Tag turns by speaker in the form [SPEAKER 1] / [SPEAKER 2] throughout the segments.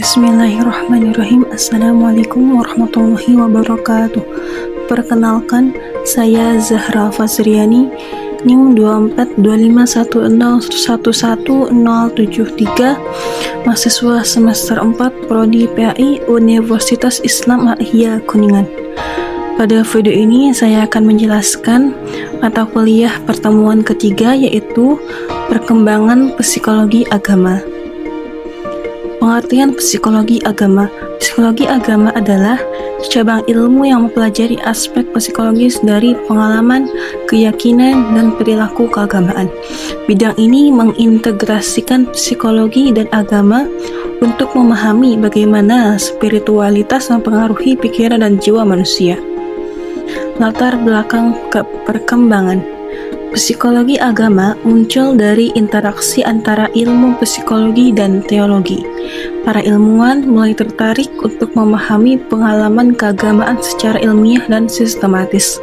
[SPEAKER 1] Bismillahirrahmanirrahim. Assalamualaikum warahmatullahi wabarakatuh. Perkenalkan, saya Zahra Fazriani, NIM 242510111073, mahasiswa semester 4 Prodi PAI Universitas Islam Al-Ihya Kuningan. Pada video ini saya akan menjelaskan mata kuliah pertemuan ketiga, yaitu perkembangan psikologi agama. Pengertian psikologi agama. Psikologi agama adalah cabang ilmu yang mempelajari aspek psikologis dari pengalaman, keyakinan, dan perilaku keagamaan. Bidang ini mengintegrasikan psikologi dan agama untuk memahami bagaimana spiritualitas mempengaruhi pikiran dan jiwa manusia. Latar belakang perkembangan psikologi agama muncul dari interaksi antara ilmu psikologi dan teologi. Para ilmuwan mulai tertarik untuk memahami pengalaman keagamaan secara ilmiah dan sistematis.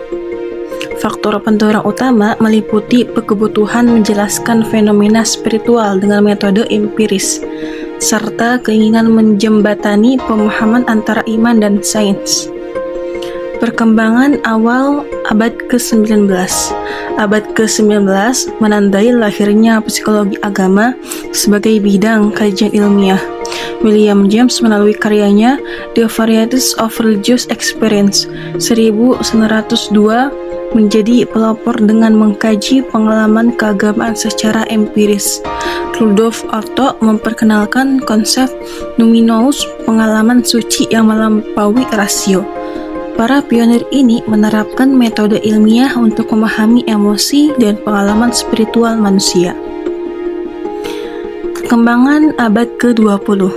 [SPEAKER 1] Faktor pendorong utama meliputi kebutuhan menjelaskan fenomena spiritual dengan metode empiris, serta keinginan menjembatani pemahaman antara iman dan sains. Perkembangan awal abad ke-19. Abad ke-19 menandai lahirnya psikologi agama sebagai bidang kajian ilmiah. William James melalui karyanya The Varieties of Religious Experience 1902 menjadi pelopor dengan mengkaji pengalaman keagamaan secara empiris. Rudolf Otto memperkenalkan konsep numinous, pengalaman suci yang melampaui rasio. Para pionir ini menerapkan metode ilmiah untuk memahami emosi dan pengalaman spiritual manusia. Perkembangan abad ke-20.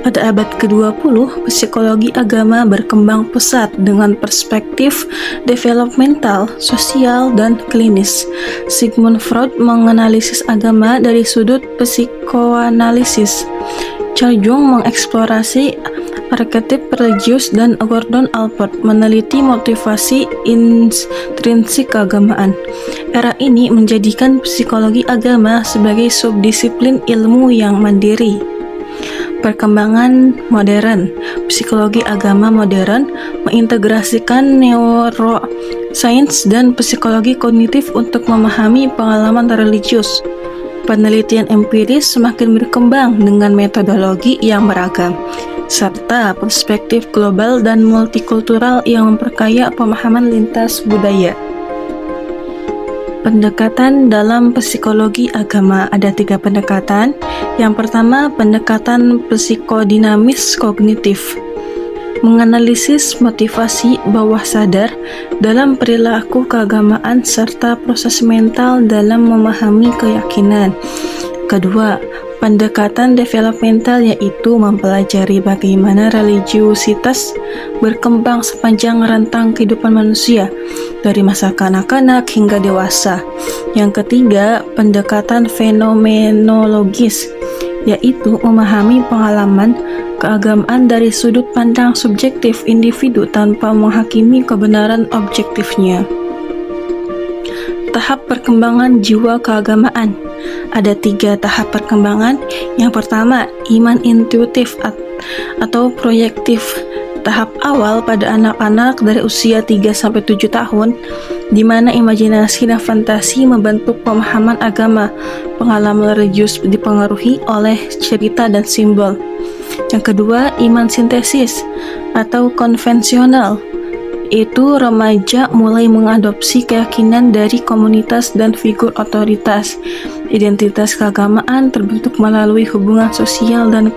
[SPEAKER 1] Pada abad ke-20, psikologi agama berkembang pesat dengan perspektif developmental, sosial, dan klinis. Sigmund Freud menganalisis agama dari sudut psikoanalisis. Carl Jung mengeksplorasi arketip religius, dan Gordon Allport meneliti motivasi intrinsik keagamaan. Era ini menjadikan psikologi agama sebagai subdisiplin ilmu yang mandiri. Perkembangan modern. Psikologi agama modern mengintegrasikan neuroscience dan psikologi kognitif untuk memahami pengalaman religius. Penelitian empiris semakin berkembang dengan metodologi yang beragam, serta perspektif global dan multikultural yang memperkaya pemahaman lintas budaya. Pendekatan dalam psikologi agama ada 3 pendekatan. Yang pertama, pendekatan psikodinamis kognitif, menganalisis motivasi bawah sadar dalam perilaku keagamaan serta proses mental dalam memahami keyakinan. Kedua, pendekatan developmental, yaitu mempelajari bagaimana religiusitas berkembang sepanjang rentang kehidupan manusia dari masa kanak-kanak hingga dewasa. Yang ketiga, pendekatan fenomenologis, yaitu memahami pengalaman keagamaan dari sudut pandang subjektif individu tanpa menghakimi kebenaran objektifnya. Tahap perkembangan jiwa keagamaan. Ada 3 tahap perkembangan. Yang pertama, iman intuitif atau proyektif. Tahap awal pada anak-anak dari usia 3-7 tahun, di mana imajinasi dan fantasi membentuk pemahaman agama. Pengalaman religius dipengaruhi oleh cerita dan simbol. Yang kedua, iman sintesis atau konvensional. Itu remaja mulai mengadopsi keyakinan dari komunitas dan figur otoritas. Identitas keagamaan terbentuk melalui hubungan sosial dan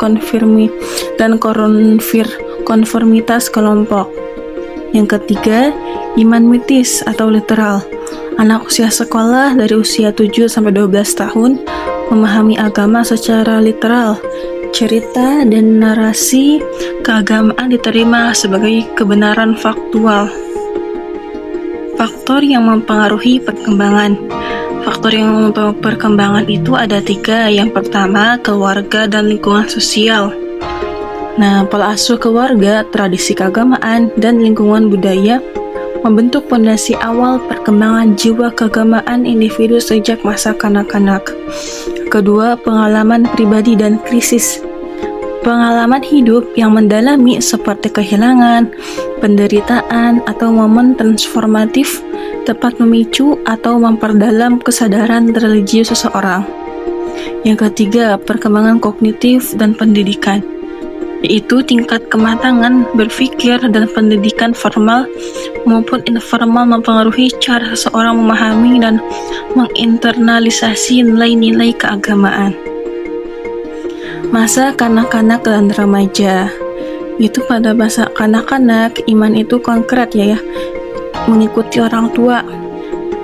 [SPEAKER 1] konformitas kelompok. Yang ketiga, iman mitis atau literal. Anak usia sekolah dari usia 7-12 tahun memahami agama secara literal. Cerita dan narasi keagamaan diterima sebagai kebenaran faktual. Faktor yang mempengaruhi perkembangan. Faktor yang mempengaruhi perkembangan itu ada 3. Yang pertama, keluarga dan lingkungan sosial. Nah, pola asuh keluarga, tradisi keagamaan, dan lingkungan budaya membentuk fondasi awal perkembangan jiwa keagamaan individu sejak masa kanak-kanak. Kedua, pengalaman pribadi dan krisis. Pengalaman hidup yang mendalami seperti kehilangan, penderitaan, atau momen transformatif dapat memicu atau memperdalam kesadaran religius seseorang. Yang ketiga, perkembangan kognitif dan pendidikan, yaitu tingkat kematangan berpikir dan pendidikan formal maupun informal mempengaruhi cara seseorang memahami dan menginternalisasi nilai-nilai keagamaan. Masa kanak-kanak dan remaja, itu pada masa kanak-kanak iman itu konkret ya, mengikuti orang tua.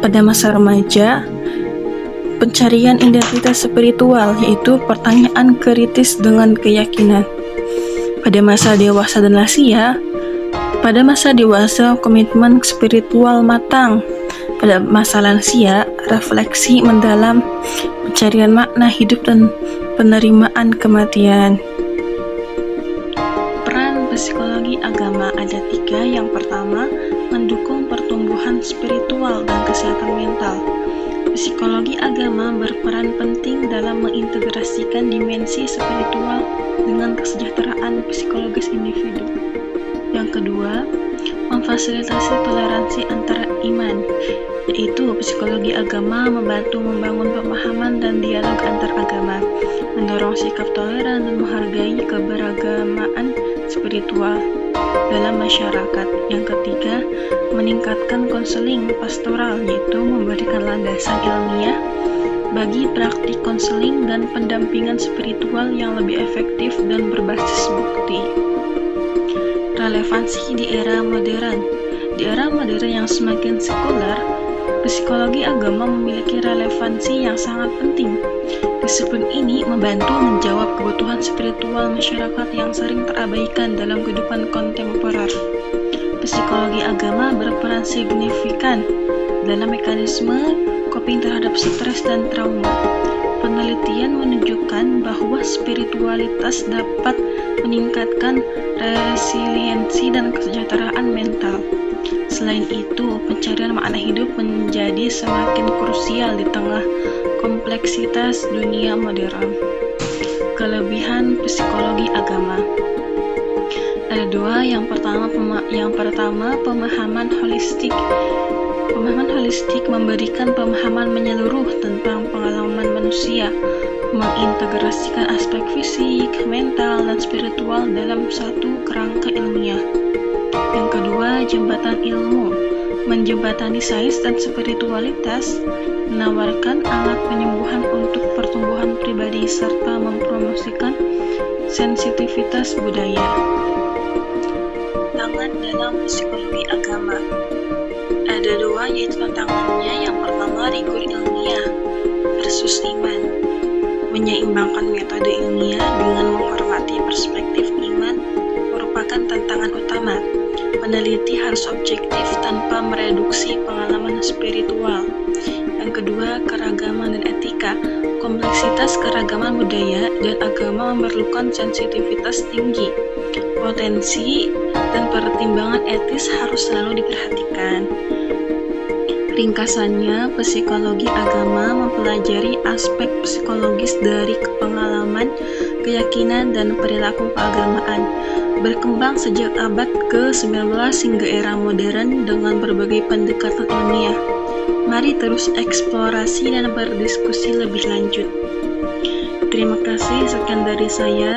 [SPEAKER 1] Pada masa remaja, pencarian identitas spiritual, yaitu pertanyaan kritis dengan keyakinan. Pada masa dewasa dan lansia, pada masa dewasa komitmen spiritual matang. Pada masa lansia, refleksi mendalam, pencarian makna hidup dan penerimaan kematian. Peran psikologi agama ada 3. Yang pertama, mendukung pertumbuhan spiritual dan kesehatan mental. Psikologi agama berperan penting dalam mengintegrasikan dimensi spiritual dengan kesejahteraan psikologis individu. Yang kedua, memfasilitasi toleransi antara iman, yaitu psikologi agama membantu membangun pemahaman dan dialog antar agama, mendorong sikap toleran dan menghargai keberagamaan spiritual dalam masyarakat. Yang ketiga, meningkatkan konseling pastoral, yaitu memberikan landasan ilmiah bagi praktik konseling dan pendampingan spiritual yang lebih efektif dan berbasis bukti. Relevansi di era modern. Di era modern yang semakin sekuler, psikologi agama memiliki relevansi yang sangat penting. Disiplin ini membantu menjawab kebutuhan spiritual masyarakat yang sering terabaikan dalam kehidupan kontemporer. Psikologi agama berperan signifikan dalam mekanisme coping terhadap stres dan trauma. Penelitian menunjukkan bahwa spiritualitas dapat meningkatkan resiliensi dan kesejahteraan mental. Selain itu, pencarian makna hidup menjadi semakin krusial di tengah kompleksitas dunia modern. Kelebihan psikologi agama ada 2. Yang pertama, pemahaman holistik. Pemahaman holistik memberikan pemahaman menyeluruh tentang pengalaman manusia, mengintegrasikan aspek fisik, mental, dan spiritual dalam satu kerangka ilmiah. Yang kedua, jembatan ilmu, menjembatani sains dan spiritualitas, menawarkan alat penyembuhan untuk pertumbuhan pribadi, serta mempromosikan sensitivitas budaya. Tantangan dalam psikologi agama ada 2, yaitu tantangannya. Yang pertama, rigour ilmiah versus iman. Menyeimbangkan metode ilmiah dengan menghormati perspektif iman merupakan tantangan utama. Peneliti harus objektif tanpa mereduksi pengalaman spiritual. Yang kedua, keragaman dan etika. Kompleksitas keragaman budaya dan agama memerlukan sensitivitas tinggi. Potensi dan pertimbangan etis harus selalu diperhatikan. Ringkasannya, psikologi agama mempelajari aspek psikologis dari pengalaman, keyakinan, dan perilaku keagamaan. Berkembang sejak abad ke-19 hingga era modern dengan berbagai pendekatan ilmiah. Mari terus eksplorasi dan berdiskusi lebih lanjut. Terima kasih, sekian dari saya.